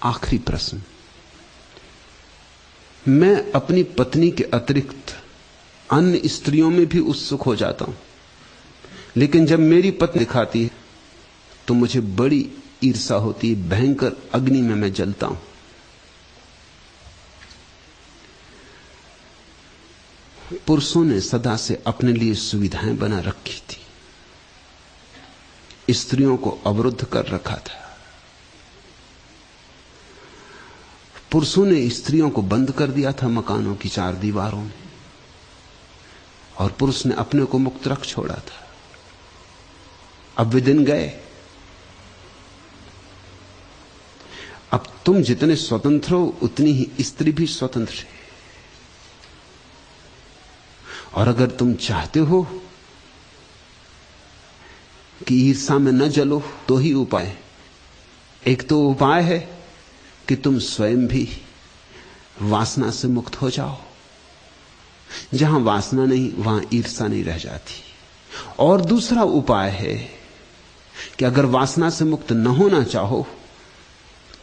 आखिरी प्रश्न। मैं अपनी पत्नी के अतिरिक्त अन्य स्त्रियों में भी उत्सुक हो जाता हूं, लेकिन जब मेरी पत्नी दिखाती है तो मुझे बड़ी ईर्ष्या होती है, भयंकर अग्नि में मैं जलता हूं। पुरुषों ने सदा से अपने लिए सुविधाएं बना रखी थी, स्त्रियों को अवरुद्ध कर रखा था। पुरुषों ने स्त्रियों को बंद कर दिया था मकानों की चार दीवारों में, और पुरुष ने अपने को मुक्त रख छोड़ा था। अब वे दिन गए। अब तुम जितने स्वतंत्र हो उतनी ही स्त्री भी स्वतंत्र है। और अगर तुम चाहते हो कि ईर्ष्या में न जलो तो ही उपाय। एक तो उपाय है कि तुम स्वयं भी वासना से मुक्त हो जाओ। जहां वासना नहीं वहां ईर्ष्या नहीं रह जाती। और दूसरा उपाय है कि अगर वासना से मुक्त न होना चाहो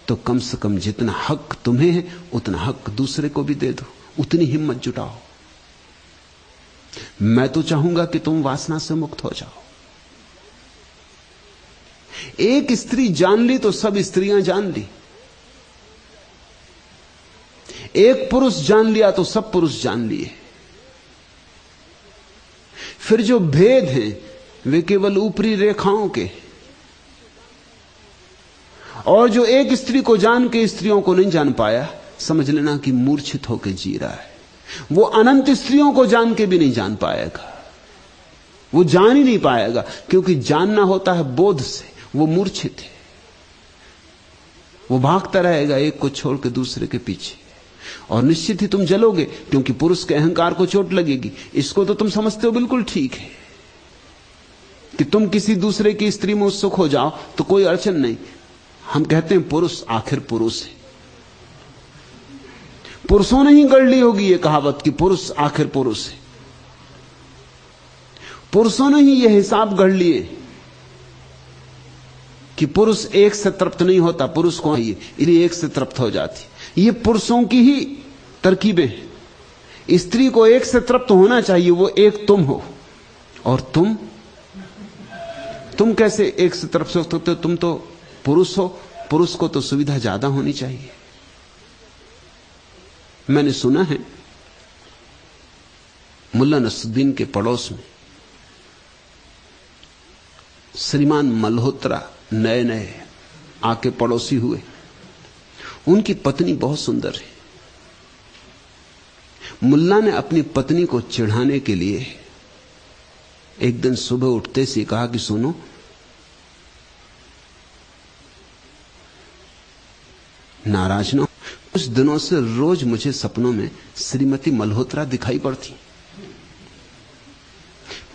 तो कम से कम जितना हक तुम्हें है उतना हक दूसरे को भी दे दो, उतनी हिम्मत जुटाओ। मैं तो चाहूंगा कि तुम वासना से मुक्त हो जाओ। एक स्त्री जान ली तो सब स्त्रियां जान ली, एक पुरुष जान लिया तो सब पुरुष जान लिए। फिर जो भेद हैं वे केवल ऊपरी रेखाओं के, और जो एक स्त्री को जान के स्त्रियों को नहीं जान पाया, समझ लेना कि मूर्छित होकर जी रहा है। वो अनंत स्त्रियों को जान के भी नहीं जान पाएगा, वो जान ही नहीं पाएगा, क्योंकि जानना होता है बोध से। वो मूर्छित है, वो भागता रहेगा एक को छोड़ के दूसरे के पीछे, और निश्चित ही तुम जलोगे, क्योंकि पुरुष के अहंकार को चोट लगेगी। इसको तो तुम समझते हो बिल्कुल ठीक है कि तुम किसी दूसरे की स्त्री में उत्सुक हो जाओ तो कोई अड़चन नहीं। हम कहते हैं पुरुष आखिर पुरुष है। पुरुषों ने ही गढ़ ली होगी ये कहावत कि पुरुष आखिर पुरुष है। पुरुषों ने ही यह हिसाब गढ़ लिए कि पुरुष एक से तृप्त नहीं होता, पुरुष को चाहिए इसलिए एक से तृप्त हो जाती। ये पुरुषों की ही तरकीबें हैं। स्त्री को एक से तृप्त होना चाहिए, वो एक तुम हो, और तुम कैसे एक से तृप्त हो सकते हो? तुम तो पुरुष हो, पुरुष को तो सुविधा ज्यादा होनी चाहिए। मैंने सुना है मुल्ला नसरुद्दीन के पड़ोस में श्रीमान मल्होत्रा नए नए आके पड़ोसी हुए। उनकी पत्नी बहुत सुंदर है। मुल्ला ने अपनी पत्नी को चिढ़ाने के लिए एक दिन सुबह उठते से कहा कि सुनो, नाराज ना हो। कुछ दिनों से रोज मुझे सपनों में श्रीमती मल्होत्रा दिखाई पड़ती।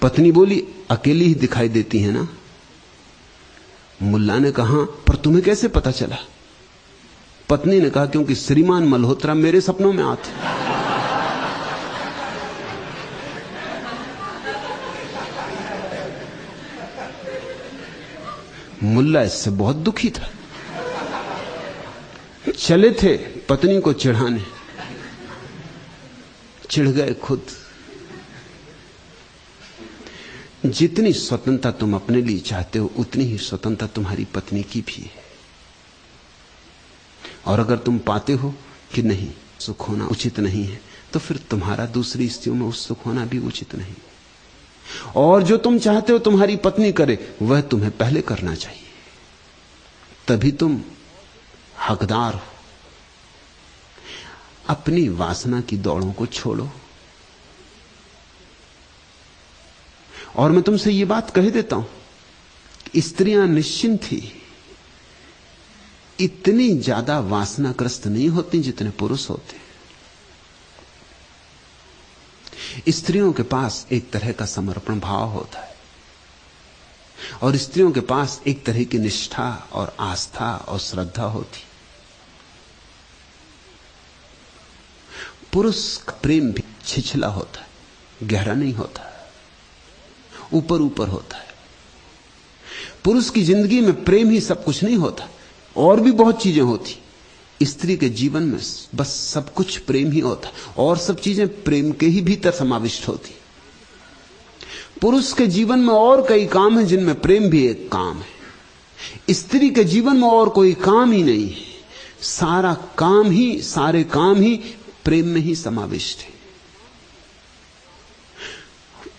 पत्नी बोली, अकेली ही दिखाई देती है ना? मुल्ला ने कहा, पर तुम्हें कैसे पता चला? पत्नी ने कहा, क्योंकि श्रीमान मल्होत्रा मेरे सपनों में आते। मुल्ला इससे बहुत दुखी था। चले थे पत्नी को चिढ़ाने, चिढ़ गए खुद। जितनी स्वतंत्रता तुम अपने लिए चाहते हो उतनी ही स्वतंत्रता तुम्हारी पत्नी की भी है। और अगर तुम पाते हो कि नहीं, सुख होना उचित नहीं है, तो फिर तुम्हारा दूसरी स्त्रियों में उत्सुक होना भी उचित नहीं। और जो तुम चाहते हो तुम्हारी पत्नी करे, वह तुम्हें पहले करना चाहिए, तभी तुम हकदार हो। अपनी वासना की दौड़ों को छोड़ो। और मैं तुमसे ये बात कह देता हूं कि स्त्रियां निश्चिंत थी इतनी ज्यादा वासनाग्रस्त नहीं होती जितने पुरुष होते। स्त्रियों के पास एक तरह का समर्पण भाव होता है, और स्त्रियों के पास एक तरह की निष्ठा और आस्था और श्रद्धा होती। पुरुष का प्रेम भी छिछला होता है, गहरा नहीं होता, ऊपर ऊपर होता है। पुरुष की जिंदगी में प्रेम ही सब कुछ नहीं होता, और भी बहुत चीजें होती, स्त्री के जीवन में बस सब कुछ प्रेम ही होता, और सब चीजें प्रेम के ही भीतर समाविष्ट होती। पुरुष के जीवन में और कई काम हैं जिनमें प्रेम भी एक काम है। स्त्री के जीवन में और कोई काम ही नहीं है, सारे काम ही प्रेम में ही समाविष्ट है।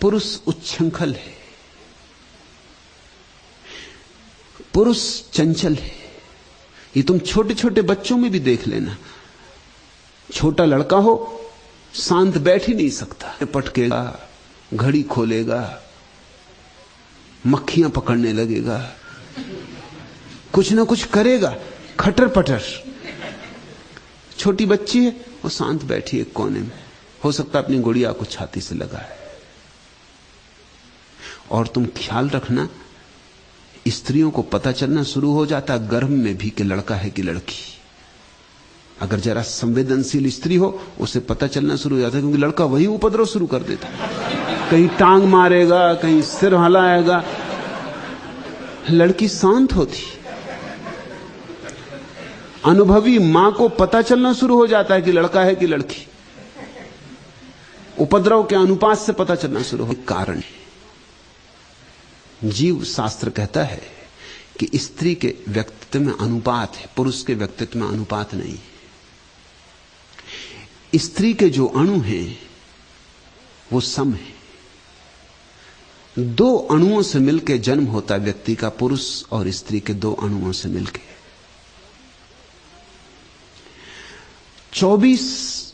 पुरुष उच्छृंखल है, पुरुष चंचल है। ये तुम छोटे छोटे बच्चों में भी देख लेना। छोटा लड़का हो, शांत बैठ ही नहीं सकता, पटकेगा, घड़ी खोलेगा, मक्खियां पकड़ने लगेगा, कुछ ना कुछ करेगा, खटर पटर। छोटी बच्ची है, वो शांत बैठी एक कोने में, हो सकता अपनी गुड़िया को छाती से लगाए। और तुम ख्याल रखना, स्त्रियों को पता चलना शुरू हो जाता गर्भ में भी कि लड़का है कि लड़की। अगर जरा संवेदनशील स्त्री हो, उसे पता चलना शुरू हो जाता है, क्योंकि लड़का वही उपद्रव शुरू कर देता, कहीं टांग मारेगा, कहीं सिर हिलाएगा। लड़की शांत होती। अनुभवी मां को पता चलना शुरू हो जाता है कि लड़का है कि लड़की। उपद्रव के अनुपात से पता चलना शुरू हो। कारण है, जीव शास्त्र कहता है कि स्त्री के व्यक्तित्व में अनुपात है, पुरुष के व्यक्तित्व में अनुपात नहीं है। स्त्री के जो अणु हैं वो सम है। दो अणुओं से मिलकर जन्म होता है व्यक्ति का, पुरुष और स्त्री के दो अणुओं से मिलकर। 24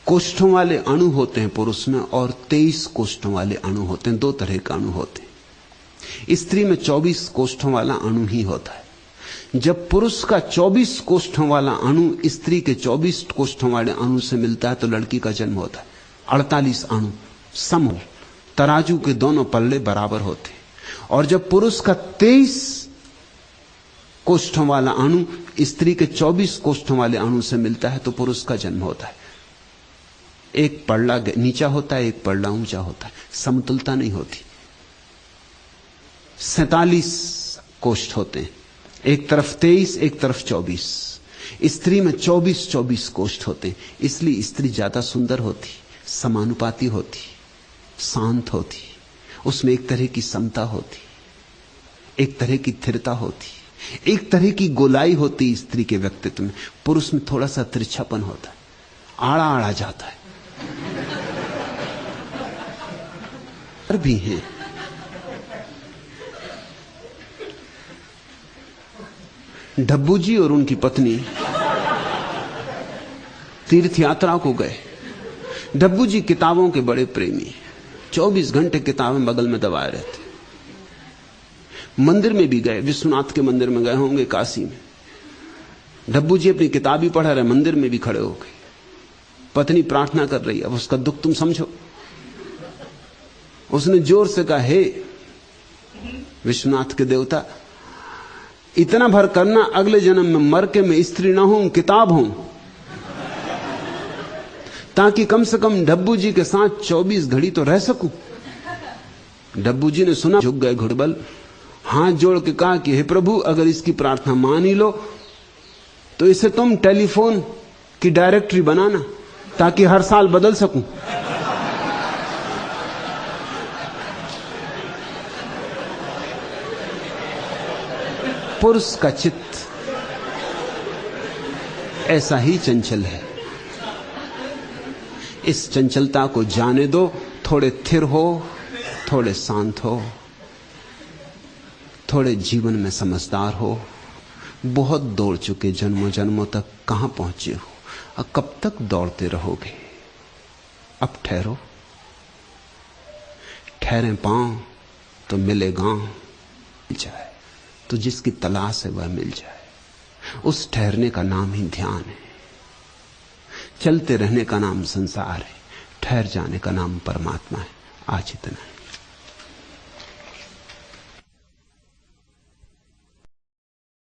कोष्ठों वाले अणु होते हैं पुरुष में, और 23 कोष्ठों वाले अणु होते हैं। दो तरह के अणु होते हैं। स्त्री में 24 कोष्ठों वाला अणु ही होता है। जब पुरुष का 24 कोष्ठों वाला अणु स्त्री के 24 कोष्ठों वाले अणु से मिलता है तो लड़की का जन्म होता है। 48 अणु सम, तराजू के दोनों पल्ले बराबर होते। और जब पुरुष का 23 कोष्ठों वाला अणु स्त्री के 24 कोष्ठों वाले अणु से मिलता है तो पुरुष का जन्म होता है। एक पल्ला नीचा होता है, एक पल्ला ऊंचा होता है, समतुलता नहीं होती। 47 कोष्ठ होते हैं, एक तरफ 23, एक तरफ 24। स्त्री में 24 कोष्ठ होते हैं, इसलिए स्त्री ज्यादा सुंदर होती, समानुपाती होती, शांत होती। उसमें एक तरह की समता होती, एक तरह की स्थिरता होती, एक तरह की गोलाई होती स्त्री के व्यक्तित्व में। पुरुष में थोड़ा सा तिरछापन होता है, आड़ा आड़ा जाता है। भी हैं डब्बू जी और उनकी पत्नी तीर्थ यात्रा को गए। डब्बू जी किताबों के बड़े प्रेमी, 24 घंटे किताबें बगल में दबाए रहते। मंदिर में भी गए, विश्वनाथ के मंदिर में गए होंगे काशी में। डब्बू जी अपनी किताब ही पढ़ा रहे, मंदिर में भी खड़े हो गए। पत्नी प्रार्थना कर रही है, अब उसका दुख तुम समझो। उसने जोर से कहा, हे विश्वनाथ के देवता, इतना भर करना, अगले जन्म में मर के मैं स्त्री ना हूं, किताब हूं, ताकि कम से कम डब्बू जी के साथ 24 घड़ी तो रह सकूं। डब्बू जी ने सुना, झुक गए घुड़बल, हाथ जोड़ के कहा कि हे प्रभु, अगर इसकी प्रार्थना मान ही लो तो इसे तुम टेलीफोन की डायरेक्टरी बनाना, ताकि हर साल बदल सकूं। पुरुष का चित्त ऐसा ही चंचल है। इस चंचलता को जाने दो, थोड़े स्थिर हो, थोड़े शांत हो, थोड़े जीवन में समझदार हो। बहुत दौड़ चुके जन्मों जन्मों तक, कहां पहुंचे हो, अब कब तक दौड़ते रहोगे? अब ठहरो, ठहरे पांव तो मिले गांव। जाए तो जिसकी तलाश है वह मिल जाए। उस ठहरने का नाम ही ध्यान है। चलते रहने का नाम संसार है, ठहर जाने का नाम परमात्मा है। आज इतना है।